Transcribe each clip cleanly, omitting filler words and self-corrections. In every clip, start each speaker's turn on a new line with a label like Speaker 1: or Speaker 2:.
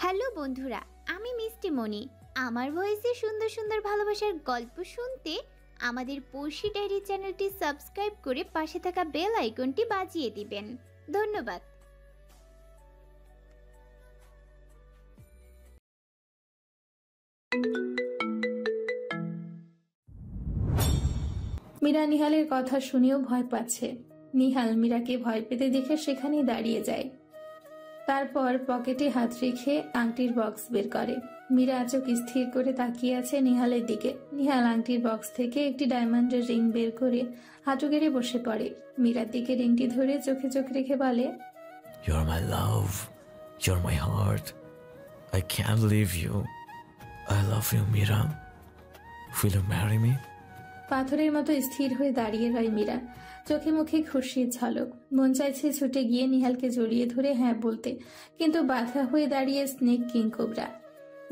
Speaker 1: Hello বন্ধুরা, আমি মিষ্টি মনি। আমার ভয়েসে সুন্দর সুন্দর ভালোবাসার গল্প শুনতে আমাদের পড়শি ডায়েরি চ্যানেলটি সাবস্ক্রাইব করে পাশে থাকা বেল আইকনটি বাজিয়ে দিবেন। ধন্যবাদ।
Speaker 2: মীরা নিহালের কথা শুনেও ভয় পাচ্ছে। নিহাল মীরাকে ভয় পেতে দেখে সেখানেই দাঁড়িয়ে যায়। তারপর পকেটে হাত রেখে আংটির বক্স বের করে। মীরা চোখ স্থির করে তাকিয়ে আছে নিহালের দিকে। নিহাল আংটির বক্স থেকে একটি ডায়মন্ডের রিং বের করে হাঁটু গেড়ে বসে পড়ে। মীরার দিকে রিংটি ধরে চোখে চোখ রেখে বলে,
Speaker 3: You're my love, you're my heart. I can't leave you. I love you, Mira. Will you marry me?
Speaker 2: পাথরের মতো স্থির হয়ে দাঁড়িয়ে রয় মীরা, চোখে মুখে খুশির ঝলক। মন চাইছে ছুটে গিয়ে নিহালকে জড়িয়ে ধরে হ্যাঁ বলতে, কিন্তু বাধা হয়ে দাঁড়িয়ে স্নেক কিং কোবরা।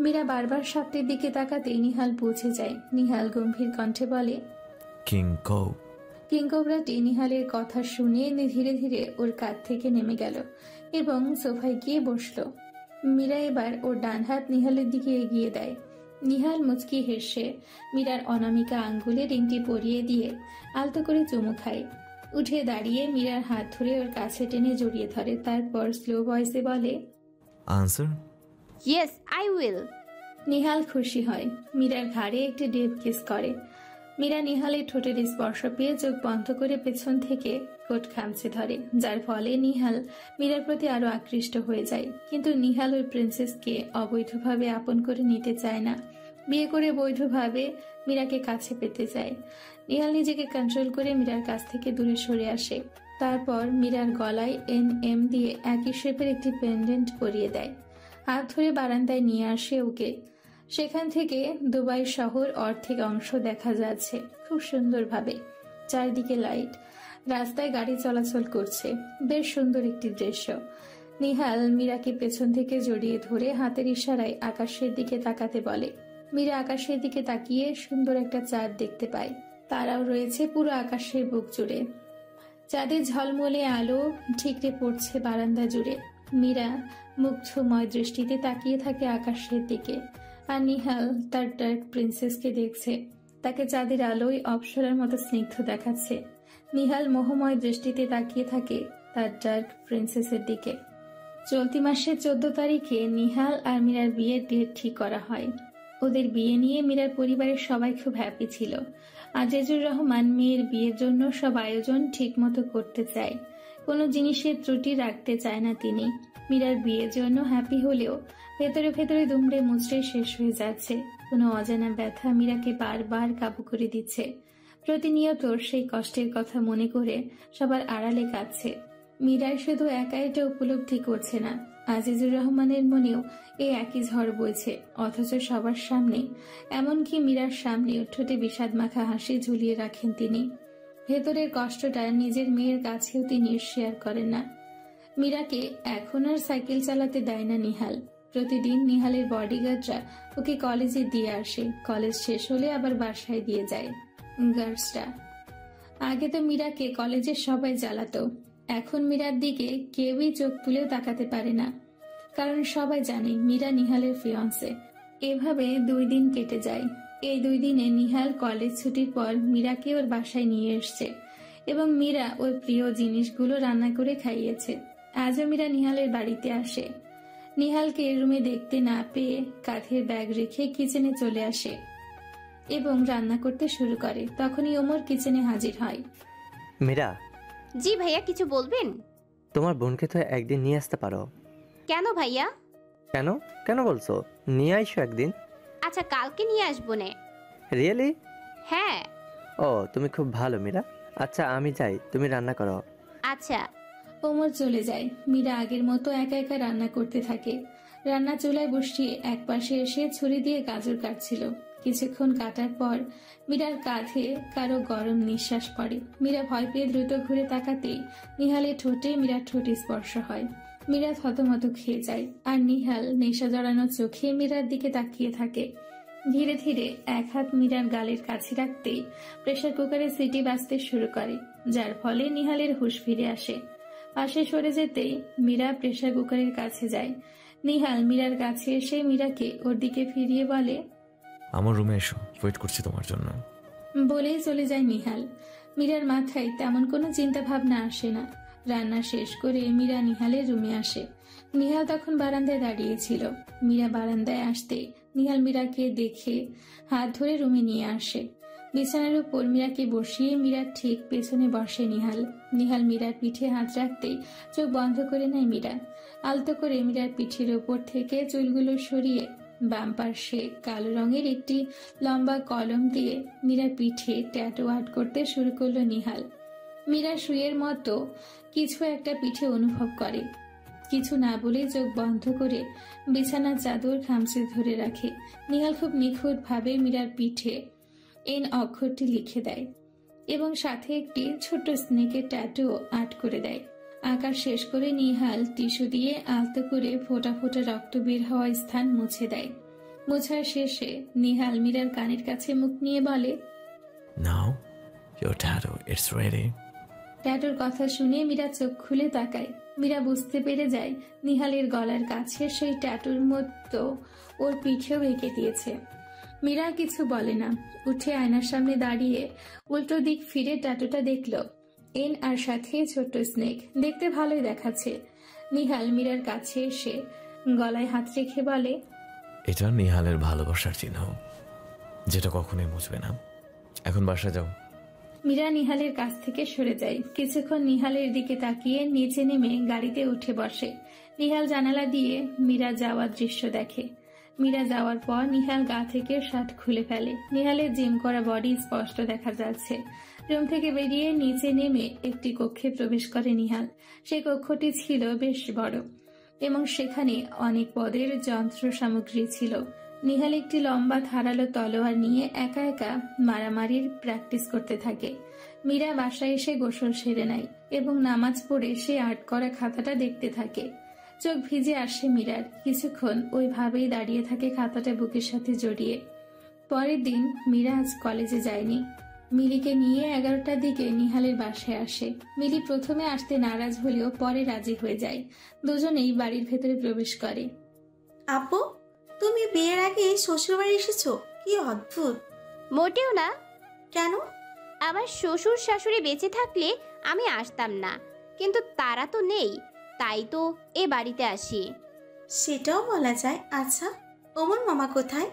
Speaker 2: মীরা বারবার সাপটির দিকে তাকাতেই নিহাল বুঝে যায়। নিহাল গম্ভীর কণ্ঠে বলে,
Speaker 3: King Ko.
Speaker 2: কিং কোবরাটি নিহালের কথা শুনে ধীরে ধীরে ওর কাঁধ থেকে নেমে গেল এবং সোফায় গিয়ে বসলো। মীরা এবার ওর ডান হাত নিহালের দিকে এগিয়ে দেয়। নিহাল মুচকি হেসে মীরার অনামিকা আঙ্গুলে রিংটি পরিয়ে দিয়ে আলতো করে চুমু খায়। উঠে দাঁড়িয়ে মীরার হাত ধরে ওর কাছে টেনে জড়িয়ে ধরে। তারপর স্লো ভয়েসে বলে,
Speaker 3: Answer?
Speaker 1: Yes, I will.
Speaker 2: Nihal খুশি হয়। মীরার ঘাড়ে একটি ডিপ কিস করে। মীরা নিহালের ঠোঁটের স্পর্শ পেয়ে চোখ বন্ধ করে পেছন থেকে কোট খামচে ধরে, যার ফলে নিহাল মীরার প্রতি আরো আকৃষ্ট হয়ে যায়। কিন্তু নিহাল ওই প্রিন্সেসকে অবৈধভাবে আপন করে নিতে চায় না। বিয়ে করে বৈধভাবে মীরাকে কাছে পেতে চায়। নিহাল নিজেকে কন্ট্রোল করে মীরার কাছ থেকে দূরে সরে আসে। তারপর মীরার গলায় NM দিয়ে একই শেপের একটি পেন্ডেন্ট পরিয়ে দেয়। হাত ধরে বারান্দায় নিয়ে আসে ওকে। সেখান থেকে দুবাই শহর অর্ধেক অংশ দেখা যাচ্ছে খুব সুন্দরভাবে। চারদিকে লাইট, রাস্তায় গাড়ি চলাচল করছে। বেশ সুন্দর একটি দৃশ্য। নিহাল মীরাকে পেছন থেকে জড়িয়ে ধরে হাতের ইশারায় আকাশের দিকে তাকাতে বলে। মীরা আকাশের দিকে তাকিয়ে সুন্দর একটা চাঁদ দেখতে পায়। তারাও রয়েছে পুরো আকাশের বুক জুড়ে। চাঁদের ঝলমলে আলো ঠিকরে পড়ছে বারান্দা জুড়ে। মীরা মুগ্ধময় দৃষ্টিতে তাকিয়ে থাকে আকাশের দিকে। আর নিহাল তার ডার্ক প্রিন্সেসকে দেখছে। তাকে চাঁদের আলোয় অপ্সরার মতো স্নিগ্ধ দেখাচ্ছে। নিহাল মোহময় দৃষ্টিতে তাকিয়ে থাকে তার ডার্ক প্রিন্সেসের দিকে। চলতি মাসের 14 তারিখে নিহাল আর মীরার বিয়ের ডেট ঠিক করা হয়। ওদের বিয়ে নিয়ে মীরার পরিবারের সবাই খুব হ্যাপি ছিল। আজিজুর রহমান মেয়ের বিয়ের জন্য সব আয়োজন ঠিক মতো করতে চায়। কোনো জিনিসের ত্রুটি রাখতে চায় না তিনি। মীরার বিয়ের জন্য হ্যাপি হলেও ভেতরে ভেতরে দুমড়ে মুচড়ে শেষ হয়ে যাচ্ছে। কোনো অজানা ব্যথা মীরাকে বারবার কাবু করে দিচ্ছে। প্রতিনিয়ত সেই কষ্টের কথা মনে করে সবার আড়ালে কাঁদছে। মীরাই শুধু একা এটা উপলব্ধি করছে না, আজিজুর রহমানের মনেও এই একই ঝড় বইছে। অথচ সবার সামনে, এমনকি মীরার সামনেও ঠোঁটে বিষাদ মাখা হাসি ঝুলিয়ে রাখেন তিনি। ভেতরের কষ্টটা নিজের মেয়ের কাছেও তিনি শেয়ার করেন না। মীরাকে এখন আর সাইকেল চালাতে দেয় না নিহাল। প্রতিদিন নিহালের বডিগার্ডরা ওকে কলেজে দিয়ে আসে। কলেজ শেষ হলে আবার বাসায় দিয়ে যায় গার্ডসরা। আগে তো মীরাকে কলেজের সবাই জ্বালাতো। এখন মীরার দিকে কেউই চোখ তুলেও তাকাতে পারে না, কারণ সবাই জানে মীরা নিহালের ফিয়ন্সে। এভাবে 2 দিন কেটে যায়। এই 2 দিনে নিহাল কলেজ ছুটির পর মীরাকে ওর বাসায় নিয়ে এসছে এবং মীরা ওর প্রিয় জিনিসগুলো রান্না করে খাইয়েছে। আজও মীরা নিহালের বাড়িতে আসে। নিহালকে রুমে দেখতে না পেয়ে কাঁধের ব্যাগ রেখে কিচেনে চলে আসে এবং রান্না করতে শুরু করে। তখনই ওমর কিচেনে হাজির হয়।
Speaker 4: মীরা,
Speaker 1: জি ভাইয়া, কিছু বলবেন?
Speaker 4: তোমার বোনকে তো একদিন নিয়ে আসতে পারো।
Speaker 1: কেন ভাইয়া?
Speaker 4: কেন কেন বলছো? নিয়ে আইসো একদিন।
Speaker 1: আচ্ছা, কালকে নিয়ে আসবো নে।
Speaker 4: রিয়েলি?
Speaker 1: হ্যাঁ।
Speaker 4: ও, তুমি খুব ভালো মীরা। আচ্ছা আমি যাই, তুমি রান্না করো।
Speaker 1: আচ্ছা।
Speaker 2: ওমর চলে যায়। মীরা আগের মতো একা একা রান্না করতে থাকে। রান্না চুলায় বসিয়ে এক পাশে এসে ছুরি দিয়ে গাজর কাটছিল। কিছুক্ষণ কাটার পর মীরার কাঁধে কারো গরম নিঃশ্বাস পড়ে। মীরা ভয় পেয়ে দ্রুত ঘুরে তাকাতেই নিহালের ঠোঁটে মীরার ঠোঁট স্পর্শ হয়। মীরা থতমত খেয়ে যায়। আর নিহাল নেশা জড়ানো চোখে মীরার দিকে তাকিয়ে থাকে। ধীরে ধীরে এক হাত মীরার গালের কাছে রাখতেই প্রেসার কুকারে সিটি বাজতে শুরু করে, যার ফলে নিহালের হুঁশ ফিরে আসে। পাশে সরে যেতেই মীরা প্রেসার কুকারের কাছে যায়। নিহাল মীরার কাছে এসে মীরাকে ওর দিকে ফিরিয়ে বলে,
Speaker 3: আমার রুমে এসো, ওয়েট করছি তোমার জন্য।
Speaker 2: বলেই চলে যায় নিহাল। মীরার মাথায় তেমন কোনো চিন্তা ভাবনা আসে না। রান্না শেষ করে মীরা নিহালের রুমে আসে। নিহাল তখন বারান্দায় দাঁড়িয়েছিল। মীরা বারান্দায় আসতে নিহাল মীরাকে দেখে হাত ধরে রুমে নিয়ে আসে। বিছানার উপর মীরাকে বসিয়ে মীরার ঠিক পেছনে বসে নিহাল। নিহাল মীরার পিঠে হাত রাখতেই চোখ বন্ধ করে নেয় মীরা। আলতো করে মীরার পিঠের ওপর থেকে চুলগুলো সরিয়ে বাম পাশে কালো রঙের একটি লম্বা কলম দিয়ে মীরার পিঠে ট্যাটু আর্ট করতে শুরু করলো নিহাল। মীরা শুয়ের মতো কিছু একটা পিঠে অনুভব করে। কিছু না বলে চোখ বন্ধ করে বিছানার চাদর খামচে ধরে রাখে। নিহাল খুব নিখুঁত ভাবে মীরার পিঠে এন অক্ষরটি লিখে দেয় এবং সাথে একটি ছোট স্নেকের ট্যাটু আর্ট করে দেয়। আঁকা শেষ করে নিহাল টিস্যু দিয়ে আলতো করে ফোঁটা ফোঁটা রক্ত বের হওয়া স্থান মুছে দেয়। মোছার শেষে নিহাল মীরার কানের কাছে মুখ নিয়ে বলে,
Speaker 3: নাও your tattoo, it's ready.
Speaker 2: ট্যাটুর কথা শুনে মীরা চোখ খুলে তাকায়। মীরা বুঝতে পেরে যায় নিহালের গলার কাছে সেই ট্যাটুর মতো ওর পিঠেও এঁকে দিয়েছে। মীরা কিছু বলে না, উঠে আয়নার সামনে দাঁড়িয়ে উল্টো দিক ফিরে ট্যাটুটা দেখল। এন আর সাথে ছোট্ট স্নেক, দেখতে ভালোই দেখাচ্ছে। নিহাল মীরার কাছে এসে গলায় হাত রেখে বলে,
Speaker 3: এটা নিহালের ভালোবাসার চিহ্ন, যেটা কখনোই মুছবে না। এখন বাসা যাও।
Speaker 2: মীরা নিহালের কাছ থেকে সরে যায়। কিছুক্ষণ নিহালের দিকে তাকিয়ে নিচে নেমে গাড়িতে উঠে বসে। নিহাল জানালা দিয়ে মীরা যাওয়ার দৃশ্য দেখে। মীরা যাওয়ার পর নিহাল গা থেকে শার্ট খুলে ফেলে। নিহালের জিম করা বডি স্পষ্ট দেখা যাচ্ছে। রুম থেকে বেরিয়ে নিচে নেমে একটি কক্ষে প্রবেশ করে নিহাল। সেই কক্ষটি ছিল বেশ বড় এবং সেখানে অনেক পদের যন্ত্র সামগ্রী ছিল। নিহাল একটি লম্বা ধারালো তলোয়ার নিয়ে একা একা মারামারির প্র্যাকটিস করতে থাকে। মীরা বাসায় এসে গোসল সেরে নেয় এবং নামাজ পড়ে সে আর্ট করা খাতাটা দেখতে থাকে। চোখ ভিজে আসে মীরার। কিছুক্ষণ ওইভাবেই দাঁড়িয়ে থাকে খাতাটা বুকের সাথে জড়িয়ে। পরের দিন মীরা আজ কলেজে যায়নি। মিলিকে নিয়ে 11টার দিকে নিহালের বাসায় আসে। মিলি প্রথমে আসতে নারাজ হলেও পরে রাজি হয়ে যায়। দুজনেই বাড়ির ভেতরে প্রবেশ করে।
Speaker 5: আপু, তুমি বিয়ের আগে শ্বশুরবাড়ি এসেছো? কি অদ্ভুত।
Speaker 1: মোটেও না।
Speaker 5: কেন?
Speaker 1: আমার শ্বশুর শাশুড়ি বেঁচে থাকলে আমি আসতাম না, কিন্তু তারা তো নেই, তাই তো এ বাড়িতে আসি।
Speaker 5: সেটাও বলা যায়। আচ্ছা, ওমর মামা কোথায়?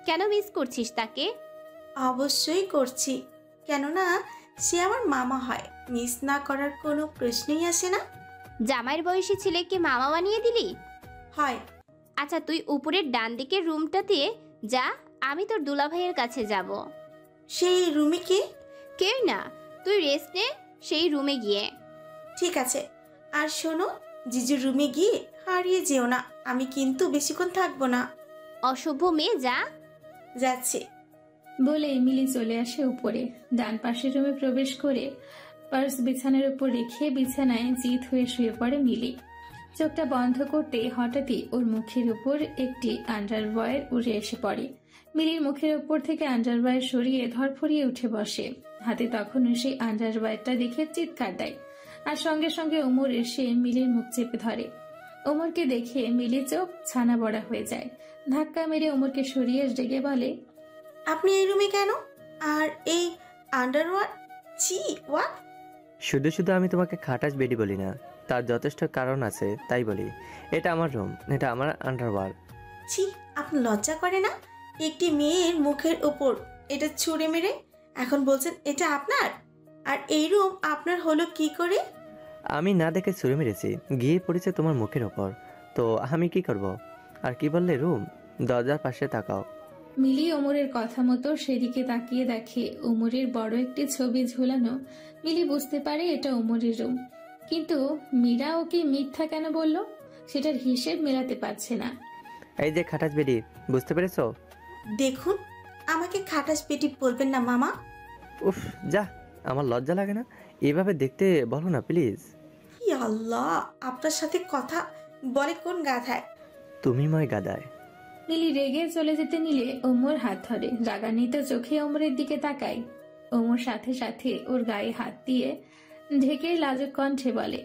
Speaker 1: কেন মিস করছিস তাকে?
Speaker 5: অবশ্যই করছি, কেননা সে আমার মামা হয়। মিস না করার কোনো প্রশ্নই আসে না।
Speaker 1: জামাইয়ের বয়সী ছেলেকে মামা বানিয়ে দিলি?
Speaker 5: হয়।
Speaker 1: আচ্ছা, তুই উপরের ডান দিকের রুমটাতে যা, আমি তোর দুলাভাইয়ের কাছে যাব।
Speaker 5: সেই রুমে কি?
Speaker 1: কেউ না, তুই রেস্ট নে সেই রুমে গিয়ে।
Speaker 5: ঠিক আছে। আর শোনো, জিজুর রুমে গিয়ে হারিয়ে যেও না। আমি কিন্তু বেশিক্ষণ থাকবো না।
Speaker 1: অসভ্য মেয়ে, যা।
Speaker 5: যাচ্ছে।
Speaker 2: বলে মিলি চলে আসে উপরে। ডান পাশের রুমে প্রবেশ করে পার্স বিছানার উপর রেখে বিছানায় জিত হয়ে শুয়ে পড়ে মিলি। চোখটা বন্ধ করতে হঠাৎই ওর মুখের উপর একটি আন্ডারওয়্যার উড়ে এসে পড়ে। মিলির মুখের উপর থেকে আন্ডারওয়্যার সরিয়ে ধরফরিয়ে উঠে বসে। হাতে তখনও সেই আন্ডারওয়্যারটা দেখে চিৎকার দেয়। আর সঙ্গে সঙ্গে ওমর এসে মিলির মুখ চেপে ধরে। ওমরকে দেখে মিলি চোখ ছানা বড়া হয়ে যায়। ধাক্কা মেরে ওমরকে সরিয়ে রেগে বলে,
Speaker 5: আপনি এই রুমে কেন? আর এই আন্ডারওয়্যার? ছি, হোয়াট?
Speaker 4: শুধু শুধু আমি তোমাকে খাটাস বেডি বলি না, তার যথেষ্ট কারণ আছে তাই বলি। এটা আমার রুম, এটা আমার আন্ডারওয়্যার।
Speaker 5: ছি, আপনি লজ্জা করে না? একটি মেয়ের মুখের ওপর এটা ছুঁড়ে মেরে এখন বলছেন এটা আপনার? আর এই রুম আপনার হলো কি করে?
Speaker 4: আমি না দেখে ছুঁড়ে মেরেছি, গিয়ে পড়েছে তোমার মুখের ওপর, তো আমি কি করব? আর কি বললে রুম? দরজার পাশে তাকাও।
Speaker 2: মিলি ওমরের কথা মতো সেদিকে তাকিয়ে দেখে ওমরের বড় একটি ছবি ঝোলানো। মিলি বুঝতে পারে এটা ওমরের রুম, কিন্তু মীরা ওকে মিথ্যা কেন বলল সেটার হিসেব মেলাতে পারছে না।
Speaker 4: এই যে খাটাস বেডি, বুঝতে পেরেছো?
Speaker 5: দেখুন, আমাকে খাটাস পেটি বলবেন না মামা।
Speaker 4: উফ, যা, আমার লজ্জা লাগে না? এভাবে দেখতে বলো না প্লিজ।
Speaker 5: ই আল্লাহ, আপনার সাথে কথা বলে কোন গাধায়?
Speaker 4: তুমি ময় গাদায়।
Speaker 2: মিলি রেগে চলে যেতে নিলে ওমর হাত ধরে। রাগান্বিত চোখে ওমরের দিকে তাকায়। ওমর সাথে সাথে ওর গায়ে হাত দিয়ে ঢেকে লাজুক কণ্ঠে বলে,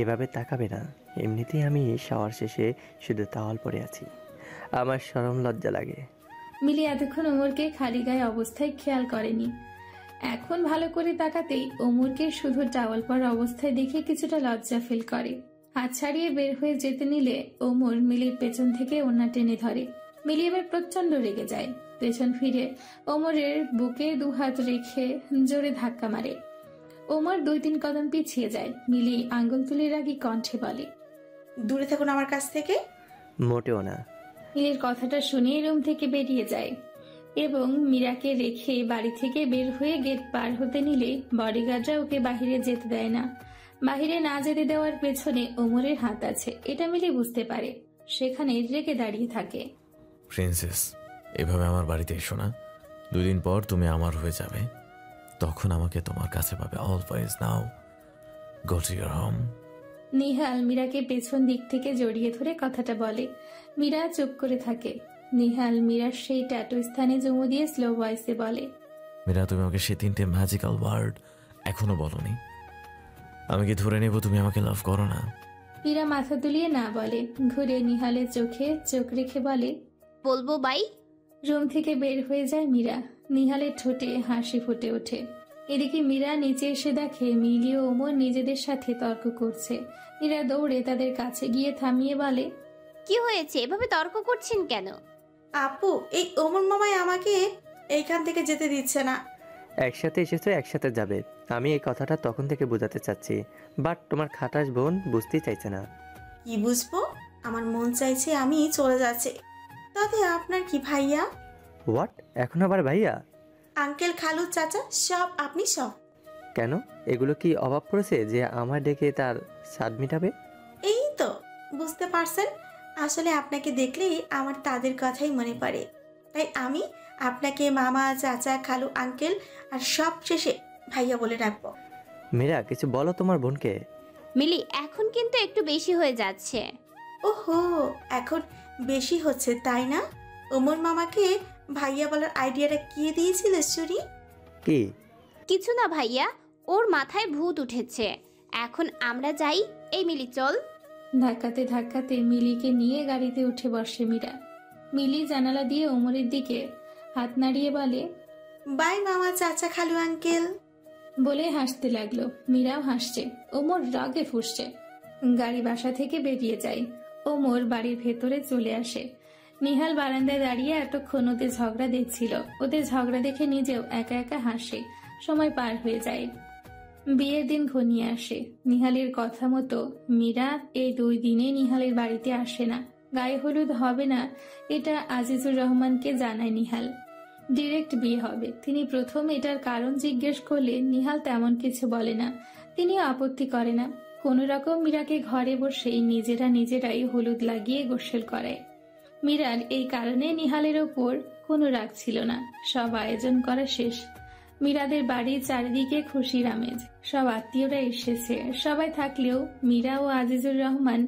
Speaker 4: এভাবে তাকাবে না, এমনিতেই আমি শাওয়ার শেষে শুধু তাওয়াল পরে আছি, আমার শরম লজ্জা লাগে।
Speaker 2: মিলি এতক্ষণ ওমরকে খালি গায়ে অবস্থায় খেয়াল করেনি। এখন ভালো করে তাকাতেই ওমরকে শুধু টাওয়াল পরা অবস্থায় দেখে কিছুটা লজ্জা ফিল করে। হাত ছাড়িয়ে বের হয়ে যেতে নিলে ওমর মিলির পেছন থেকে ওড়না টেনে ধরে। মিলি এবার প্রচন্ড রেগে যায়। পেছন ফিরে ওমরের বুকে দুহাত রেখে জোরে ধাক্কা মারে। ওমর 2-3 কদম পিছিয়ে যায়। মিলি আঙ্গুল তুলে রাগী কণ্ঠে বলে,
Speaker 5: দূরে থাকুন আমার কাছ থেকে।
Speaker 4: মোটেও না।
Speaker 2: মিলির কথাটা শুনে রুম থেকে বেরিয়ে যায় এবং মীরাকে রেখে বাড়ি থেকে বের হয়ে গেট পার হতে নিলে বডিগার্ডরা ওকে বাহিরে যেতে দেয় না। বাহিরে না যেতে দেওয়ার পেছনে ওমরের হাত আছে, এটা মিলি বুঝতে পারে। সেখানে রেগে দাঁড়িয়ে থাকে।
Speaker 3: প্রিন্সেস, এভাবে আমার বাড়িতে এসো না। 2 দিন পর তুমি আমার হয়ে যাবে, তখন আমাকে তোমার কাছে পাবে always. Now go to your home.
Speaker 2: Nihal মীরাকে পেছন দিক থেকে জড়িয়ে ধরে কথাটা বলে। মীরা চুপ করে থাকে। নিহাল মীরার সেই ট্যাটু স্থানে চুমু দিয়ে স্লো ভয়েসে বলে,
Speaker 3: মীরা, তুমি আমাকে সে 3টে ম্যাজিক্যাল ওয়ার্ড এখনো বলনি। আমি কি ধরে নেব তুমি আমাকে লাভ করো না?
Speaker 2: মীরা মাথা তুলিয়ে না বলে। ঘুরে নিহালের চোখে চোখ রেখে বলে,
Speaker 1: বলবো বাই।
Speaker 2: রুম থেকে বের হয়ে যায় মীরা। নিহালের ঠোঁটে হাসি ফুটে ওঠে। এদিকে মীরা নিচে এসে দেখে মিলি ও ওমর নিজেদের সাথে তর্ক করছে। মীরা দৌড়ে তাদের কাছে গিয়ে থামিয়ে বলে,
Speaker 1: কি হয়েছে, এভাবে তর্ক করছেন কেন?
Speaker 5: আপু, এই ওমর মামাই আমাকে এইখান থেকে যেতে দিচ্ছে না।
Speaker 4: একসাথে এসেছো, একসাথে যাবে, আমি এই কথাটা তখন থেকে বোঝাতে চাচ্ছি, বাট তোমার খাটাস বোন বুঝতেই চাইছে না।
Speaker 5: কি বুঝবো? আমার মন চাইছে আমি চলে যাচ্ছি। তাতে আপনার কি ভাইয়া?
Speaker 4: হোয়াট? এখন আবার ভাইয়া?
Speaker 5: আঙ্কেল, খালু, চাচা সব আপনি সব।
Speaker 4: কেন? এগুলো কি অভাব পড়েছে যে আমার ডেকে তার স্বাদ মিটাবে?
Speaker 5: এই তো বুঝতে পারছেন, আসলে আপনাকে দেখলেই আমার তাদের কথাই মনে পড়ে, তাই আমি আপনাকে মামা, চাচা, খালু, আঙ্কেল আর সব শেষে ভাইয়া বলে ডাকবো।
Speaker 4: মীরা, কিছু বলো তোমার বোনকে।
Speaker 1: মিলি, এখন কিন্তু একটু বেশি হয়ে যাচ্ছে।
Speaker 5: ওহো, এখন বেশি হচ্ছে তাই না? ওমর মামাকে ভাইয়া বলার আইডিয়াটা কে দিয়েছিল শুনি?
Speaker 4: কি?
Speaker 1: কিছু না ভাইয়া, ওর মাথায় ভূত উঠেছে। এখন আমরা যাই। এই মিলি চল।
Speaker 2: ধাক্কাতে ধাক্কাতে মিলিকে নিয়ে গাড়িতে উঠে বসে মীরা। মিলি জানালা দিয়ে ওমরের দিকে হাত নাড়িয়ে বলে,
Speaker 5: বাই মামা, চাচা, খালু, আঙ্কেল
Speaker 2: বলে হাসতে লাগলো। মীরাও হাসছে। ওমর রাগে ফুঁসছে। গাড়ি বাসা থেকে বেরিয়ে যায়। ওমর বাড়ির ভেতরে চলে আসে। নিহাল বারান্দায় দাঁড়িয়ে এতক্ষণ ওদের ঝগড়া দেখছিল। ওদের ঝগড়া দেখে নিজেও একা একা হাসে। সময় পার হয়ে যায়। বিয়ের দিন ঘনিয়ে আসে। নিহালের কথা মতো মীরা এই 2 দিনে নিহালের বাড়িতে আসে না। গায়ে হলুদ হবে না এটা আজিজুর রহমানকে জানায় নিহাল। ডিরেক্ট বিয়ে হবে। তিনি প্রথম এটার কারণ জিজ্ঞেস করলে নিহাল তেমন কিছু বলে না। তিনিও আপত্তি করে না। কোনো রকম মীরাকে ঘরে বসেই নিজেরাই হলুদ লাগিয়ে গোসল করায়। মীরার এই কারণে নিহালের ওপর কোনো রাগ ছিল না। সব আয়োজন করা শেষ। মীরাদের বাড়ির চারিদিকে খুশির আমেজ। সব আত্মীয়রা এসেছে। সবাই থাকলেও মীরা ও আজিজুর রহমান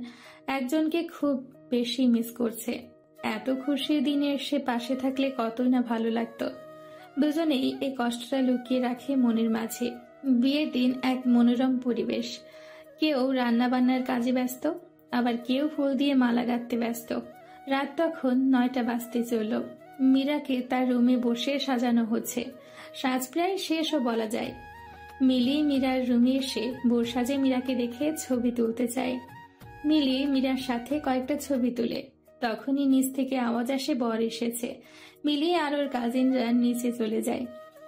Speaker 2: একজনকে খুব বেশি মিস করছে। এত খুশির দিনে সে পাশে থাকলে কতই না ভালো লাগতো। দুজনেই এই কষ্টটা লুকিয়ে রাখে মনের মাঝে। বিয়ের দিন এক মনোরম পরিবেশ। কেউ রান্না বান্নার কাজে ব্যস্ত, আবার কেউ ফুল দিয়ে মালা গাঁথতে ব্যস্ত। রাত তখন 9টা বাজতে চলল। মীরাকে তার রুমে বসে সাজানো হচ্ছে। সাজ প্রায় শেষও বলা যায়। মিলি মীরার রুমে এসে বোর সাজে মীরাকে দেখে ছবি তুলতে চায়। মিলি মীরার সাথে কয়েকটা ছবি তুলে। তখনই নিচ থেকে আওয়াজ আসে বর এসেছে। মিলি আর ওর কাজিনরা নিচে চলে যায়।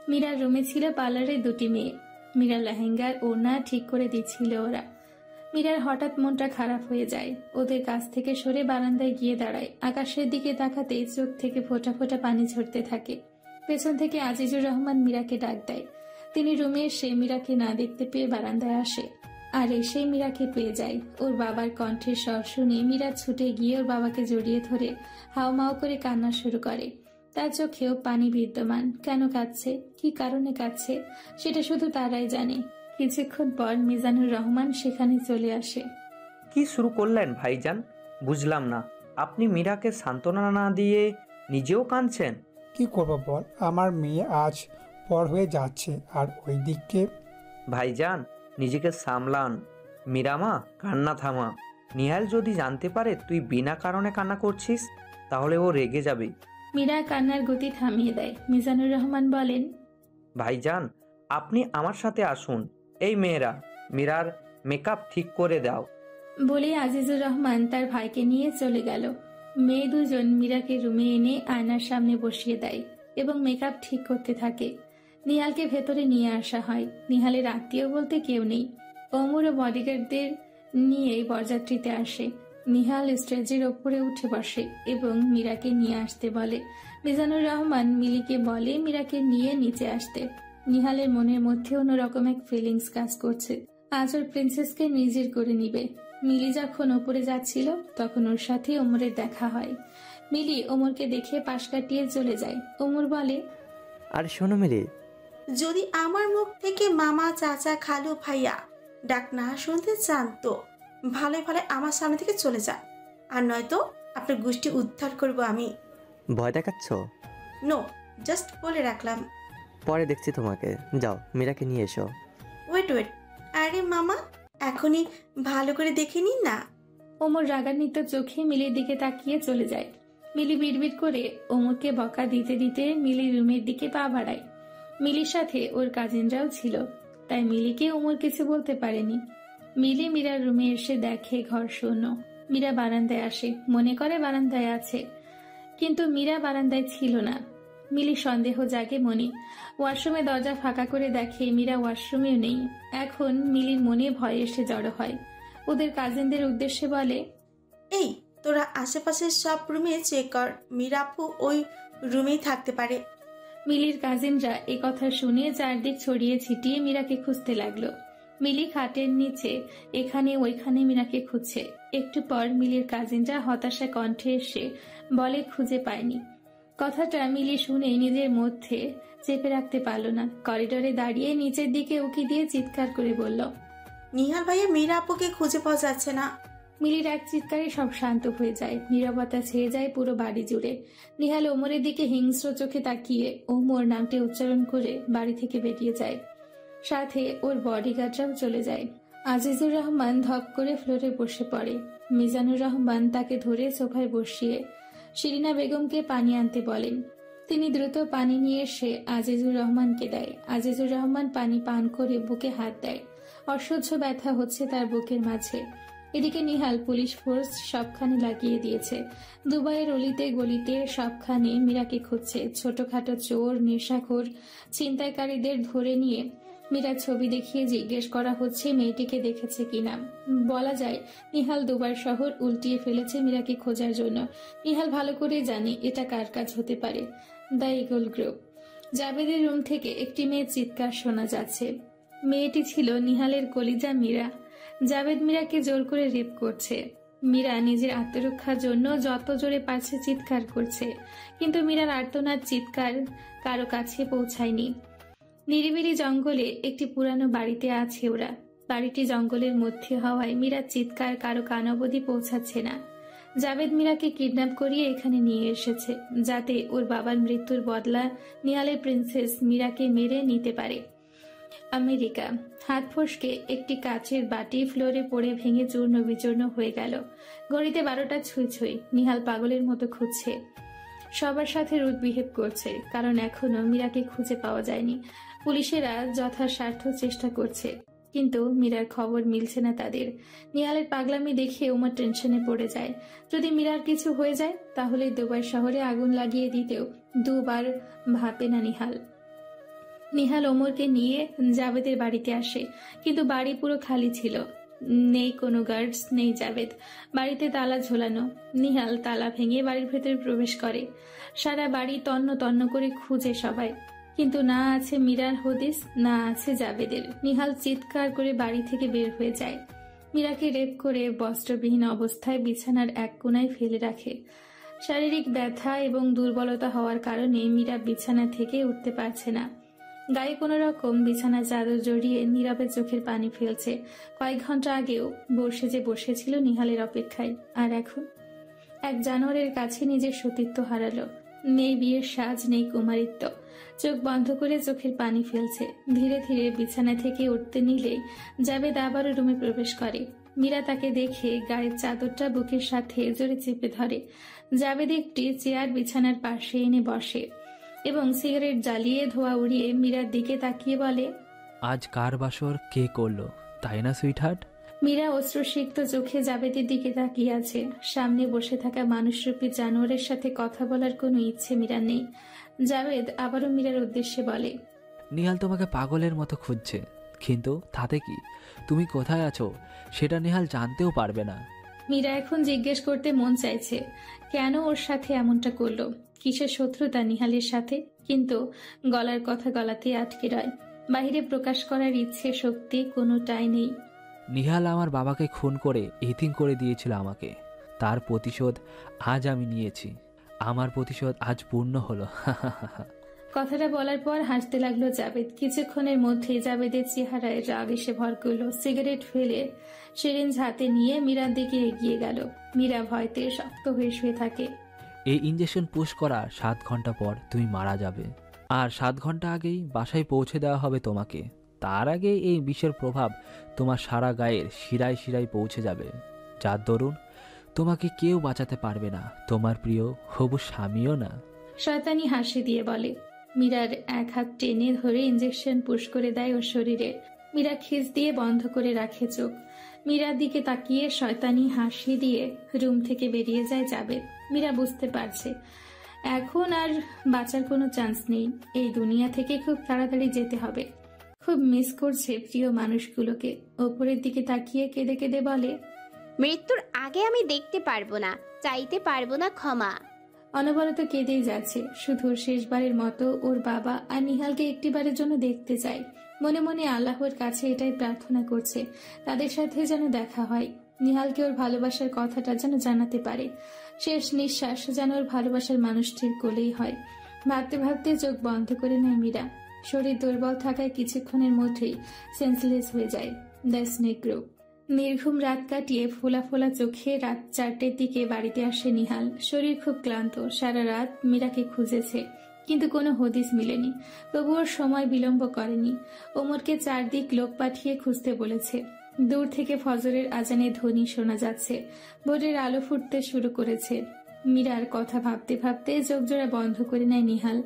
Speaker 2: মীরার রুমে ছিল পার্লারের 2টি মেয়ে। মীরার লেহেঙ্গার ওড়না ঠিক করে দিচ্ছিল ওরা। মীরার হঠাৎ মনটা খারাপ হয়ে যায়। ওদের কাছ থেকে সরে বারান্দায় গিয়ে দাঁড়ায়। আকাশের দিকে তাকাতেই চোখ থেকে ফোঁটা ফোঁটা পানি ঝরতে থাকে। পেছন থেকে আজিজুর রহমান মীরাকে ডাক দেয়। তিনি রুমে এসে মীরাকে না দেখতে পেয়ে বারান্দায় আসে। আর এসে মীরাকে পেয়ে যায়। ওর বাবার কণ্ঠের স্বর শুনে মীরা ছুটে গিয়ে ওর বাবাকে জড়িয়ে ধরে হাউমাউ করে কান্না শুরু করে। তার চোখেও পানি বিদ্যমান। কেন কাঁদছে, কি কারণে কাঁদছে, সেটা শুধু তারাই জানে। কিছুক্ষণ পর মিজানুর রহমান সেখানে চলে আসে।
Speaker 6: কি শুরু করলেন ভাইজান? বুঝলাম না। আপনি মীরাকে সান্ত্বনা না দিয়ে নিজেও কাঁদছেন।
Speaker 7: কি করব বল, আমার মেয়ে আজ পর হয়ে যাচ্ছে, আর ওই দিককে।
Speaker 6: ভাইজান, নিজেকে সামলান। মীরামা, কান্না থামা। নিহাল যদি জানতে পারে তুই বিনা কারণে কান্না করছিস তাহলে ও রেগে যাবে।
Speaker 2: মীরা কান্নার গতি থামিয়ে দেয়। মিজানুর রহমান বলেন,
Speaker 6: ভাইজান, আপনি আমার সাথে আসুন। এই মেয়েরা, মীরার মেকআপ ঠিক করে দাও।
Speaker 2: বলে আজিজুর রহমান তার ভাইকে নিয়ে চলে গেল। মেয়ে দুজন মীরাকে রুমে এনে আয়নার সামনে বসিয়ে দেয় এবং মেকআপ ঠিক করতে থাকে। নিহালকে ভেতরে নিয়ে আসা হয়। নিহালের আত্মীয় বলতে কেউ নেই। ওমর ও বডিগার্ডদের নিয়ে বরযাত্রীতে আসে। নিহাল স্টেজের ওপরে উঠে বসে এবং মীরাকে নিয়ে আসতে বলে। মিজানুর রহমান মিলিকে বলে মীরাকে নিয়ে নিচে আসতে। নিহালের মনের মধ্যে অন্যরকম এক ফিলিংস কাজ করছে। আজ ওর প্রিন্সেসকে নিজের করে নিবে। মিলি যখন ওপরে যাচ্ছিল তখন ওর সাথে ওমরের দেখা হয়। মিলি ওমরকে দেখে পাশ কাটিয়ে চলে যায়। ওমর বলে,
Speaker 4: আর শোনো মিলি,
Speaker 5: যদি আমার মুখ থেকে মামা, চাচা, খালু, ভাইয়া ডাক না শুনতে চান তো ভালো ভালো আমার সামনে থেকে চলে যান, আর নয়তো আপনার গোষ্ঠী উদ্ধার করব আমি।
Speaker 4: ভয় দেখাচ্ছ?
Speaker 5: নো, জাস্ট বলে রাখলাম।
Speaker 4: পরে দেখছি তোমাকে। যাও, মীরাকে নিয়ে এসো।
Speaker 5: ওয়েট, আরে মামা, এখনই ভালো করে দেখে নিন না।
Speaker 2: ওমর রাগান্বিত চোখে মিলির দিকে তাকিয়ে চলে যায়। মিলি বিড়বিড় করে ওমরকে বকা দিতে দিতে মিলি রুমের দিকে পা বাড়ায়। মিলির সাথে ওর কাজিনরাও ছিল, তাই মিলিকে ওমর কিছু বলতে পারেনি। মিলি মীরার রুমে এসে দেখে ঘর শূন্য। মীরা বারান্দায় আসে, মনে করে বারান্দায় আছে, কিন্তু মীরা বারান্দায় ছিল না। মিলি সন্দেহ জাগে মনে। ওয়াশরুমে দরজা ফাঁকা করে দেখে মীরা ওয়াশরুমেও নেই। এখন মিলির মনে ভয় এসে জড়ো হয়। ওদের কাজিনদের উদ্দেশ্যে বলে,
Speaker 5: এই তোরা আশেপাশের সব রুমে চেক কর, মীরাপু ওই রুমেই থাকতে পারে।
Speaker 2: মিলির কাজিনরা এ কথা শুনে চারদিক ছড়িয়ে ছিটিয়ে মীরাকে খুঁজতে লাগলো। মিলি খাটের নিচে এখানে ওইখানে মীরাকে খুঁজছে। একটু পর মিলির কাজিনরা হতাশা কণ্ঠে এসে বলে খুঁজে পায়নি। কথাটা মিলি শুনে নিজের মধ্যে চেপে রাখতে পারল না। করিডোরে দাঁড়িয়ে নিচের দিকে উকি দিয়ে চিৎকার করে বলল,
Speaker 5: নিহাল ভাইয়া, মীরাপুকে খুঁজে পাওয়া যাচ্ছে না।
Speaker 2: মিলির এক চিৎকারে সব শান্ত হয়ে যায়। নীরবতা ছেয়ে যায় পুরো বাড়ি জুড়ে। নিহাল ওমরের দিকে হিংস্র চোখে তাকিয়ে ওমর নামটি উচ্চারণ করে বাড়ি থেকে বেরিয়ে যায়। সাথে ওর বডিগার্ডরাও চলে যায়। আজিজুর রহমান ধপ করে ফ্লোরে বসে পড়ে। মিজানুর রহমান তাকে ধরে সোফায় বসিয়ে শিরিনা বেগমকে পানি আনতে বলেন। তিনি দ্রুত পানি নিয়ে এসে আজিজুর রহমানকে দেয়। আজিজুর রহমান পানি পান করে বুকে হাত দেয়। অসহ্য ব্যথা হচ্ছে তার বুকের মাঝে। এদিকে নিহাল পুলিশ ফোর্স সবখানে লাগিয়ে দিয়েছে। দুবাইয়ের অলিতে গলিতে সবখানে মীরাকে খুঁজছে। ছোটখাটো চোর, নেশাখোর, ছিনতাইকারীদের ধরে নিয়ে মীরার ছবি দেখিয়ে জিজ্ঞেস করা হচ্ছে মেয়েটিকে দেখেছে কিনা। বলা যায় নিহাল দুবাই শহর উল্টিয়ে ফেলেছে মীরাকে খোঁজার জন্য। নিহাল ভালো করে জানে এটা কার কাজ হতে পারে। The Eagle group. জাবেদের রুম থেকে একটি মেয়ের চিৎকার শোনা যাচ্ছে। মেয়েটি ছিল নিহালের কলিজা মীরা। জাবেদ মীরাকে জোর করে রেপ করছে। মীরা নিজের আত্মরক্ষার জন্য যত জোরে পারছে চিৎকার করছে, কিন্তু মীরার আর্তনাদ চিৎকার কারো কাছে পৌঁছায়নি। নিরিবিলি জঙ্গলে একটি পুরানো বাড়িতে আছে ওরা। বাড়িটি জঙ্গলের মধ্যে হওয়ায় মীরার চিৎকার কারো কান অবধি পৌঁছাচ্ছে না। জাবেদ মীরাকে কিডন্যাপ করিয়ে এখানে নিয়ে এসেছে, যাতে ওর বাবার মৃত্যুর বদলা নিহালের প্রিন্সেস মীরাকে মেরে নিতে পারে। আমেরিকা। হাত ফসকে একটি কাচের বাটি ফ্লোরে পড়ে ভেঙে চূর্ণ বিচূর্ণ হয়ে গেল। ঘড়িতে 12টা ছুঁই ছুঁই। নিহাল পাগলের মতো খুঁজছে, সবার সাথে রুড বিহেভ করছে, কারণ এখনো মীরাকে খুঁজে পাওয়া যায়নি। পুলিশেরা যথাসাধ্য চেষ্টা করছে, কিন্তু মীরার খবর মিলছে না তাদের। নিহালের পাগলামি দেখে ওমর টেনশনে পড়ে যায়। যদি মীরার কিছু হয়ে যায় তাহলে দুবাই শহরে আগুন লাগিয়ে দিতেও দুবার ভাবে না নিহাল। নিহাল ওমরকে নিয়ে জাবেদের বাড়িতে আসে, কিন্তু বাড়ি পুরো খালি ছিল। নেই কোনো গার্ডস, নেই জাবেদ। বাড়িতে তালা ঝোলানো। নিহাল তালা ভেঙে বাড়ির ভেতরে প্রবেশ করে। সারা বাড়ি তন্ন তন্ন করে খুঁজে সবাই, কিন্তু না আছে মীরার হদিস, না আছে জাবেদের। নিহাল চিৎকার করে বাড়ি থেকে বের হয়ে যায়। মীরাকে রেপ করে বস্ত্রবিহীন অবস্থায় বিছানার এক কোণায় ফেলে রাখে। শারীরিক ব্যথা এবং দুর্বলতা হওয়ার কারণে মীরা বিছানা থেকে উঠতে পারছে না। গায়ে কোনো রকম বিছানা চাদর জড়িয়ে নীরবে চোখের পানি ফেলছে। কয়েক ঘন্টা আগেও বসেছিল নিহালের অপেক্ষায়, আর এখন এক জানোয়ারের কাছে নিজের সতীত্ব হারালো। নেই বিয়ের সাজ, নেই কুমারিত্ব। চোখ বন্ধ করে চোখের পানি ফেলছে। ধীরে ধীরে বিছানা থেকে উঠতে নিলেই জাবেদ আবারও রুমে প্রবেশ করে। মীরা তাকে দেখে গায়ের চাদরটা বুকের সাথে জোরে চেপে ধরে। জাবেদ একটি চেয়ার বিছানার পাশে এনে বসে এবং সিগারেট জ্বালিয়ে ধোঁয়া উড়িয়ে মীরার দিকে তাকিয়ে বলে,
Speaker 8: আজ কার বাসর কে করলো, তাই না সুইটহার্ট?
Speaker 2: মীরা অশ্রুসিক্ত চোখে জাবেদের দিকে তাকিয়ে আছে। সামনে বসে থাকা মানুষরূপী জানোয়ারের সাথে কথা বলার কোনো ইচ্ছে মীরার নেই। জাবেদ আবারও মীরার উদ্দেশ্যে বলে,
Speaker 8: নিহাল তোমাকে পাগলের মতো খুঁজছে, কিন্তু তাতে কি, তুমি কোথায় আছো সেটা নিহাল জানতেও পারবে না।
Speaker 2: মীরা এখন জিজ্ঞেস করতে মন চাইছে কেন ওর সাথে এমনটা করলো, কিসের শত্রুতা নিহালের সাথে, কিন্তু গলার কথা গলাতেই আটকে রয়। বাহিরে প্রকাশ করার ইচ্ছে শক্তি কোনোটাই নেই।
Speaker 8: নিহাল আমার বাবাকে খুন করে এতিম করে দিয়েছিল আমাকে, তার প্রতিশোধ আজ আমি নিয়েছি। আমার প্রতিশোধ আজ পূর্ণ হলো।
Speaker 2: কথাটা বলার পর হাসতে লাগলো জাবেদ। কিছুক্ষণের মধ্যে জাবেদের চেহারায় রাগ এসে ভর করলো। সিগারেট ফেলে সিরিঞ্জ হাতে নিয়ে মীরার দিকে এগিয়ে গেল। মীরা ভয়তে শক্ত হয়ে শুয়ে থাকে।
Speaker 8: এই ইঞ্জেকশন পুশ করা 7 ঘন্টা পর তুমি মারা যাবে, আর 7 ঘন্টা আগেই বাসায় পৌঁছে দেওয়া হবে তোমাকে। তার আগে এই বিষের প্রভাব তোমার সারা গায়ের শিরায় শিরায় পৌঁছে যাবে, যার দরুন তোমাকে কেউ বাঁচাতে পারবে না, তোমার প্রিয় হবু স্বামীও না।
Speaker 2: শয়তানি হাসি দিয়ে বলে। মীরার এক হাত টেনে ধরে ইঞ্জেকশন পুশ করে দেয় ওর শরীরে। মীরা খিস দিয়ে বন্ধ করে রাখে চোখ। মীরার দিকে তাকিয়ে শয়তানি হাসি দিয়ে রুম থেকে বেরিয়ে যায় জাবেদ। মীরা বুঝতে পারছে এখন আর বাঁচার কোনো চান্স নেই। এই দুনিয়া থেকে খুব তাড়াতাড়ি যেতে হবে। খুব মিস করছে প্রিয় মানুষগুলোকে। ওপরের দিকে তাকিয়ে কেঁদে কেঁদে বলে,
Speaker 1: মৃত্যুর আগে আমি দেখতে পারবো না, চাইতে পারবো না ক্ষমা।
Speaker 2: অনবরত কেঁদেই যাচ্ছে। শুধু শেষবারের মতো ওর বাবা আর নিহালকে একটিবারের জন্য দেখতে চায়। মনে মনে আল্লাহর কাছে এটাই প্রার্থনা করছে, তাদের সাথে যেন দেখা হয়, নিহালকে ওর ভালোবাসার কথাটা যেন জানাতে পারে। শেষ নিঃশ্বাস যেন ওর ভালোবাসার মানুষটির কোলেই হয়। ভাবতে ভাবতে চোখ বন্ধ করে নেয় মীরা। শরীর দুর্বল থাকায় কিছুক্ষণের মধ্যেই সেন্সলেস হয়ে যায়। The snake group. নির্ঘুম রাত কাটিয়ে ফোলা ফোলা চোখে রাত 4টের দিকে বাড়িতে আসে নিহাল। শরীর খুব ক্লান্ত। সারা রাত মীরাকে খুঁজেছে, কিন্তু কোনো হদিস মিলেনি। তবুও সময় বিলম্ব করেনি। ওমরকে চারদিক লোক পাঠিয়ে খুঁজতে বলেছে। দূর থেকে ফজরের আজানের ধ্বনি শোনা যাচ্ছে। ভোরের আলো ফুটতে শুরু করেছে। মীরার কথা ভাবতে ভাবতে চোখজোড়া বন্ধ করে নেয় নিহাল।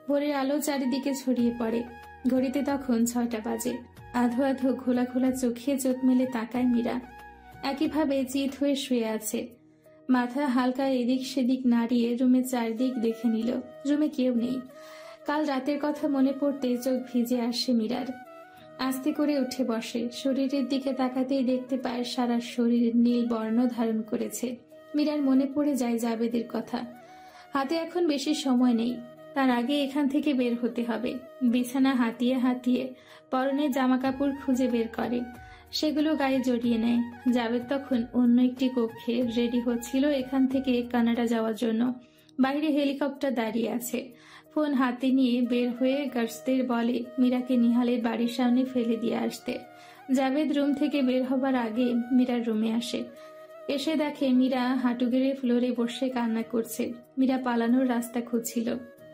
Speaker 2: ভোরের আলো চারিদিকে ছড়িয়ে পড়ে। ঘড়িতে তখন 6টা বাজে। আধো আধো ঘোলা ঘোলা চোখে চোখ মেলে তাকায় মীরা। একইভাবে চিত হয়ে শুয়ে আছে। মাথা হালকা এদিক সেদিক নাড়িয়ে রুমের চারদিক দেখে নিল। রুমে কেউ নেই। কাল রাতের কথা মনে পড়তে চোখ ভিজে আসে মীরার। আস্তে করে উঠে বসে। শরীরের দিকে তাকাতেই দেখতে পায় সারা শরীর নীল বর্ণ ধারণ করেছে। মীরার মনে পড়ে যায় জাবেদের কথা। হাতে এখন বেশি সময় নেই, তার আগে এখান থেকে বের হতে হবে। বিছানা হাতিয়ে হাতিয়ে পরনের জামা কাপড় খুঁজে বের করে, সেগুলো গায়ে জড়িয়ে নেয়। জাবেদ তখন অন্য একটি কক্ষে রেডি হচ্ছিল এখান থেকে কানাডা যাওয়ার জন্য। বাইরে হেলিকপ্টার দাঁড়িয়ে আছে। ফোন হাতে নিয়ে বের হয়ে গার্ডসদের বলে মীরাকে নিহালের বাড়ির সামনে ফেলে দিয়ে আসতে। জাবেদ রুম থেকে বের হবার আগে মীরার রুমে আসে। এসে দেখে মীরা হাঁটু গেড়ে ফ্লোরে বসে কান্না করছে। মীরা পালানোর রাস্তা খুঁজছিল,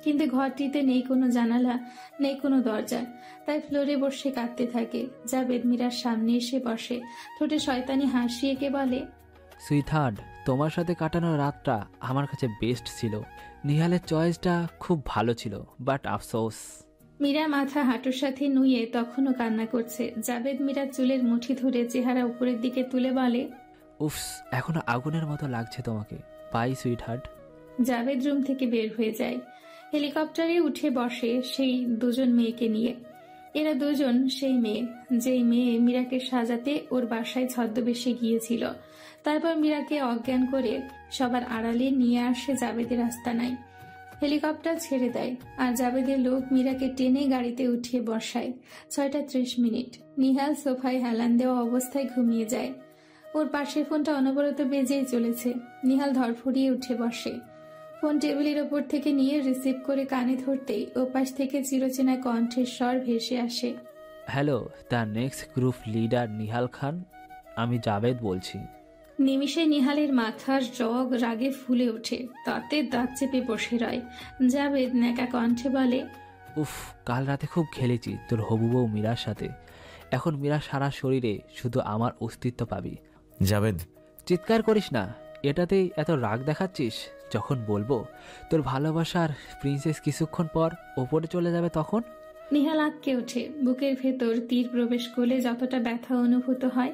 Speaker 2: কিন্তু ঘরটিতে নেই কোনো জানালা, নেই কোনো দরজা, তাই ফ্লোরে বসে কাঁদতে থাকে। জাবেদ মীরার সামনে এসে বসে। ঠোঁটে শয়তানি হাসি এঁকে বলে,
Speaker 8: সুইটহার্ট, তোমার সাথে কাটানো রাতটা আমার কাছে বেস্ট ছিল। নিহালের চয়েসটা খুব ভালো ছিল, বাট আফসোস।
Speaker 2: মীরা মাথা হাঁটুর সাথে নুয়ে তখনও কান্না করছে। জাবেদ মীরার চুলের মুঠি ধরে চেহারা উপরের দিকে তুলে বলে,
Speaker 8: উফস, এখনো আগুনের মতো লাগছে তোমাকে। By sweetheart.
Speaker 2: জাবেদ রুম থেকে বের হয়ে যায়। হেলিকপ্টারে উঠে বসে সেই দুজন মেয়েকে নিয়ে। এরা দুজন সেই মেয়ে, যেই মেয়ে মীরাকে সাজাতে ওর বাসায় ছদ্মবেশে গিয়েছিল। তারপর মীরাকে অজ্ঞান করে সবার আড়ালে নিয়ে আসে জাবেদের আস্তানায়। হেলিকপ্টার ছেড়ে দেয় আর জাবেদের লোক মীরাকে টেনে গাড়িতে উঠিয়ে বসায়। 6:30। নিহাল সোফায় হেলান দেওয়া অবস্থায় ঘুমিয়ে যায়। ওর পাশের ফোনটা অনবরত বেজেই চলেছে। নিহাল ধরফড়িয়ে উঠে বসে। ফোন টেবিলের ওপর থেকে নিয়ে রিসিভ করে কানে ধরতেই ওপাশ থেকে চিরচেনা কণ্ঠের স্বর ভেসে আসে।
Speaker 8: Hello, the next group leader Nihal Khan, আমি জাবেদ বলছি।
Speaker 2: নিমিষে নিহালের মাথার রগ রাগে ফুলে ওঠে, তাতে দাঁত চেপে বসে রয়। জাবেদ ন্যাকা কণ্ঠে বলে,
Speaker 8: উফ, কাল রাতে খুব খেলেছি তোর হবু বউ মীরার সাথে। এখন মীরা সারা শরীরে শুধু আমার অস্তিত্ব পাবি।
Speaker 3: জাভেদ,
Speaker 8: চিৎকার করিস না, এটাতেই এত রাগ দেখাচ্ছিস। যখন বলবো তোর ভালোবাসার প্রিন্সেস কিছুক্ষণ পর ওপরে চলে যাবে তখন।
Speaker 2: নিহাল আঁতকে ওঠে। বুকের ভেতর তীর প্রবেশ করলে যতটা ব্যথা অনুভূত হয়,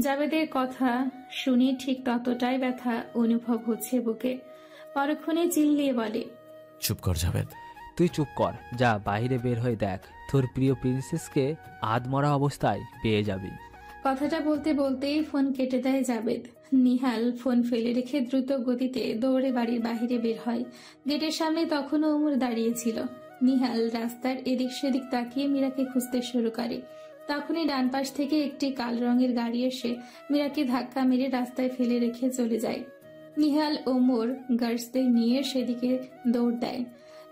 Speaker 2: জাবেদের কথা শুনে ঠিক ততটাই ব্যথা অনুভব হচ্ছে বুকে। পরক্ষণে চিল্লিয়ে বলে,
Speaker 3: চুপ কর জাভেদ।
Speaker 8: তুই চুপ কর, যা বাইরে বের হয়ে দেখ, তোর প্রিয় প্রিন্সেসকে আধমরা অবস্থায় পেয়ে যাবি।
Speaker 2: কথাটা বলতে বলতেই ফোন কেটে দেয় জাবেদ। নিহাল ফোন ফেলে রেখে দ্রুত গতিতে দৌড়ে বাড়ির বাহিরে বের হয়। গেটের সামনে তখনও ওমর দাঁড়িয়েছিল। নিহাল রাস্তার এদিক সেদিক তাকিয়ে মীরাকে খুঁজতে শুরু করে। তখনই ডান পাশ থেকে একটি কাল রঙের গাড়ি এসে মীরাকে ধাক্কা মেরে রাস্তায় ফেলে রেখে চলে যায়। নিহাল ওমর গার্ডসদের নিয়ে সেদিকে দৌড় দেয়।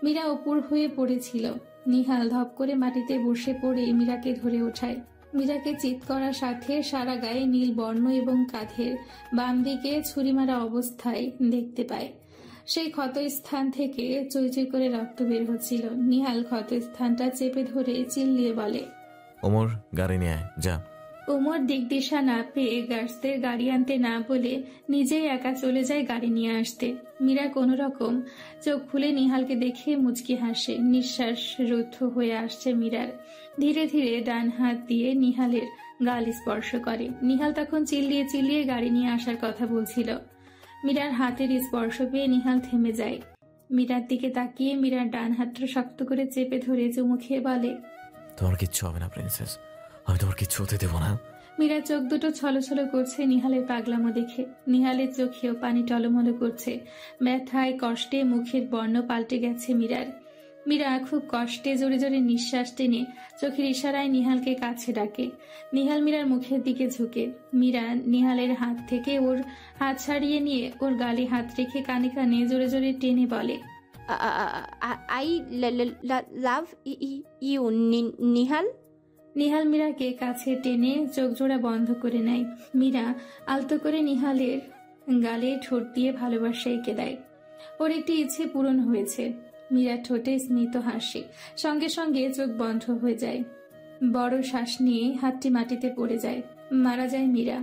Speaker 2: মীরা অপুর হয়ে পড়েছিল। নিহাল ধপ করে মাটিতে বসে পড়ে মীরাকে ধরে ওঠায়। মীরাকে চিৎ করার সাথে সারা গায়ে নীল বর্ণ এবং কাঁধের বাম দিকে ছুরি মারা অবস্থায় দেখতে পায়। সেই ক্ষত স্থান থেকে চইচই করে রক্ত বের হচ্ছিল। নিহাল ক্ষত স্থানটা চেপে ধরে চিল্লিয়ে বলে,
Speaker 3: ওমর, গাড়ি নিয়ে আয়, যা।
Speaker 2: ওমর দিকদিশা না পেয়ে গার্ডসদের গাড়ি আনতে না বলে নিজেই একা চলে যায় গাড়ি নিয়ে আসতে। মীরা কোনো রকম চোখ খুলে নিহালকে দেখে মুচকি হাসে। নিঃশ্বাস রুদ্ধ হয়ে আসছে মীরার। ধীরে ধীরে ডান হাত দিয়ে নিহালের গাল স্পর্শ করে। নিহাল তখন চিল্লিয়ে চিল্লিয়ে গাড়ি নিয়ে আসার কথা বলছিল। মীরার হাতের স্পর্শ পেয়ে নিহাল থেমে যায়। মীরার দিকে তাকিয়ে মীরার ডান হাতটা শক্ত করে চেপে ধরে চুমু খেয়ে বলে,
Speaker 3: তোমার কিচ্ছু হবে না প্রিন্সেস, আমি তোমার কিচ্ছু হতে দেবো না।
Speaker 2: মীরা চোখ দুটো ছলছল করছে নিহালের পাগলামো দেখে। নিহালের চোখেও পানি টলমলো করছে। ব্যথায় কষ্টে মুখের বর্ণ পাল্টে গেছে মীরার। মীরা খুব কষ্টে জোরে জোরে নিঃশ্বাস টেনে চোখের ইশারায় নিহালকে কাছে ডাকে। নিহাল মীরার মুখের দিকে ঝুঁকে। মীরা নিহালের হাত থেকে ওর হাত ছাড়িয়ে নিয়ে ওর গালে হাত রেখে কানে কানে জোরে জোরে টেনে বলে,
Speaker 1: I love you Nihal.
Speaker 2: Nihal মীরাকে কাছে টেনে চোখ জোড়া বন্ধ করে নেয়। মীরা আলতো করে নিহালের গালে ঠোঁট দিয়ে ভালোবাসা এঁকে দেয়। ওর একটি ইচ্ছে পূরণ হয়েছে। মীরা ঠোঁটে স্মিত হাসে, সঙ্গে সঙ্গে চোখ বন্ধ হয়ে যায়। বড় শ্বাস নিয়ে হাতটি মাটিতে পড়ে যায়। মারা যায় মীরা।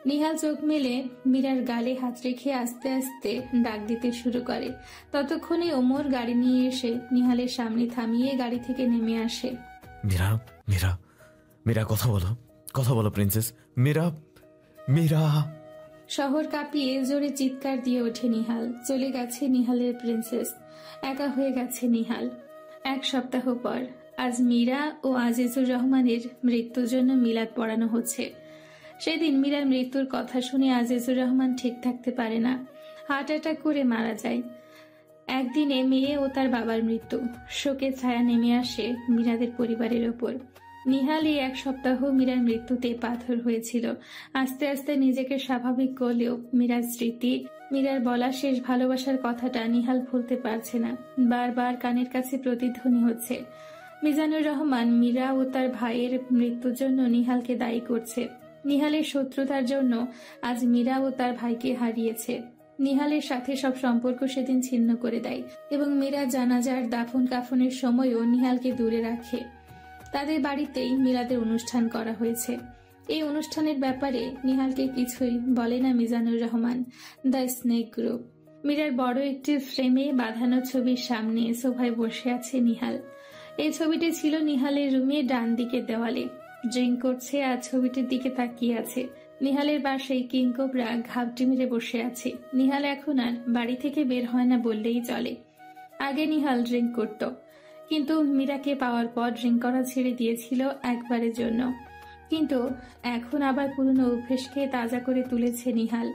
Speaker 2: নিহাল চোখ মেলে মীরার গালে হাত রেখে আস্তে আস্তে ডাক দিতে শুরু করে। ততক্ষণে ওমর গাড়ি নিয়ে এসে নিহালের সামনে থামিয়ে গাড়ি থেকে নেমে আসে।
Speaker 3: মীরা, মীরা, মীরা, কথা বলো, কথা বলো প্রিন্সেস। মীরা, মীরা।
Speaker 2: শহর কাঁপিয়ে জোরে চিৎকার দিয়ে ওঠে নিহাল। চলে গেছে নিহালের প্রিন্সেস, একা হয়ে গেছে নিহাল। 1 সপ্তাহ পর আজ মীরা ও আজিজুর রহমানের মৃত্যুর জন্য মিলাদ পড়ানো হচ্ছে। সেদিন মীরার মৃত্যুর কথা শুনে আজিজুর রহমান ঠিক থাকতে পারে না, হার্ট অ্যাটাক করে মারা যায়। একদিনে মেয়ে ও তার বাবার মৃত্যু, শোকের ছায়া নেমে আসে মীরাদের পরিবারের ওপর। নিহাল এই 1 সপ্তাহ মীরার মৃত্যুতে পাথর হয়েছিল। আস্তে আস্তে নিজেকে স্বাভাবিক করলেও মীরার স্মৃতি, মীরার বলা শেষ ভালোবাসার কথাটা নিহাল ভুলতে পারছে না। বারবার কানের কাছে প্রতিধ্বনি হচ্ছে। মিজানুর রহমান মীরা ও তার ভাইয়ের মৃত্যুর জন্য নিহালকে দায়ী করছে। নিহালের শত্রুতার জন্য আজ মীরা ও তার ভাইকে হারিয়েছে। নিহালের সাথে সব সম্পর্ক সেদিন ছিন্ন করে দেয় এবং মীরা জানাজার দাফন কাফনের সময়ও নিহালকে দূরে রাখে। তাদের বাড়িতেই মিলাদের অনুষ্ঠান করা হয়েছে। এই অনুষ্ঠানের ব্যাপারে নিহালকে কিছুই বলে না Mizanur Rahman. The snake group. মীরার বড় একটি ফ্রেমে বাঁধানো ছবির সামনে সোফায় বসে আছে নিহাল। এই ছবিটি ছিল নিহালের রুমে ডান দিকের দেওয়ালে। ড্রিঙ্ক করছে আর ছবিটির দিকে তাকিয়ে আছে। নিহালের বাসায় কিংকোবরা ঘাপটি মেরে বসে আছে। নিহাল এখন আর বাড়ি থেকে বের হয় না বললেই চলে। আগে নিহাল ড্রিঙ্ক করত, কিন্তু মীরাকে পাওয়ার পর ড্রিঙ্ক করা ছেড়ে দিয়েছিল একবারের জন্য। কিন্তু এখন আবার পুরনো অভ্যেসকে তাজা করে তুলেছে নিহাল।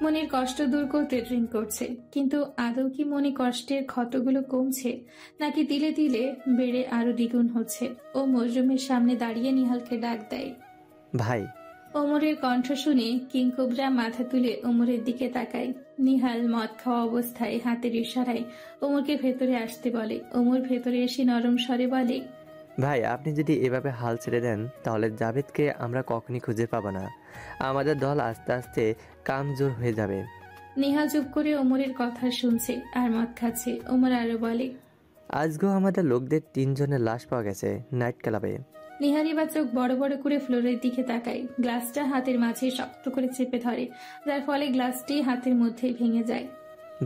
Speaker 2: মনের কষ্ট দূর করতে ড্রিঙ্ক করছে, কিন্তু আদৌ কি মনে কষ্টের ক্ষতগুলো কমছে, নাকি দিলে দিলে বেড়ে আরো দ্বিগুণ হচ্ছে? ও মজরুমের সামনে দাঁড়িয়ে নিহালকে ডাক দেয়,
Speaker 4: ভাই।
Speaker 2: ওমরের কণ্ঠ শুনে কিংকোবরা মাথা তুলে ওমরের দিকে তাকায়। নিহাল মদ খাওয়া অবস্থায় হাতের ইশারায় ওমরকে ভেতরে আসতে বলে। ওমর ভেতরে এসে নরম স্বরে বলে,
Speaker 4: ভাই, আপনি যদি এভাবে হাল ছেড়ে দেন তাহলে জাভেদকে আমরা কখনই খুঁজে পাবো না। আমাদের দল আস্তে আস্তে কামজোর হয়ে যাবে।
Speaker 2: নিহাল চুপ করে ওমরের কথা শুনছে আর মদ খাচ্ছে। ওমর আরো বলে,
Speaker 4: আজকেও আমাদের লোকদের 3 জনের লাশ পাওয়া গেছে নাইট ক্লাবে।
Speaker 2: নিহাল এবার চোখ বড় বড় করে ফ্লোরের দিকে তাকায়। গ্লাসটা হাতের মাঝে শক্ত করে চেপে ধরে, যার ফলে গ্লাসটি হাতের মধ্যেই ভেঙে যায়।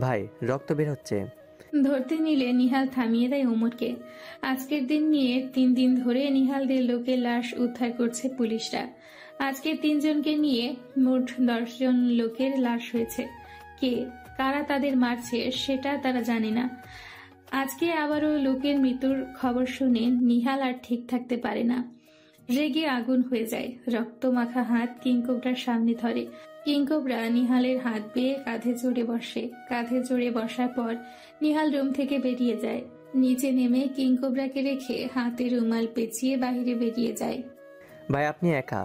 Speaker 4: ভাই, রক্ত বের হচ্ছে।
Speaker 2: ধরতে নিলে নিহাল থামিয়ে দেয় ওমরকে। আজকের দিন নিয়ে 3 দিন ধরে নিহালদের লোকের লাশ উদ্ধার করছে পুলিশরা। আজকে 3 জনকে নিয়ে মোট 10 জন লোকের লাশ হয়েছে। কে কারা তাদের মারছে সেটা তারা জানে না। আজকে আবারও লোকের মৃত্যুর খবর শুনে নিহাল আর ঠিক থাকতে পারে না। রেগে আগুন হয়ে যায়। রক্ত মাখা হাত কিংকোবরার সামনে ধরে। কিংকোবরা নিহালের হাত বেয়ে কাঁধে চড়ে বসে। কাঁধে চড়ে বসার পর নিহাল রুম থেকে বেরিয়ে যায়। নিচে নেমে কিংকোবরাকে রেখে হাতে রুমাল পেঁচিয়ে বাইরে বেরিয়ে যায়।
Speaker 4: ভাই, আপনি একা,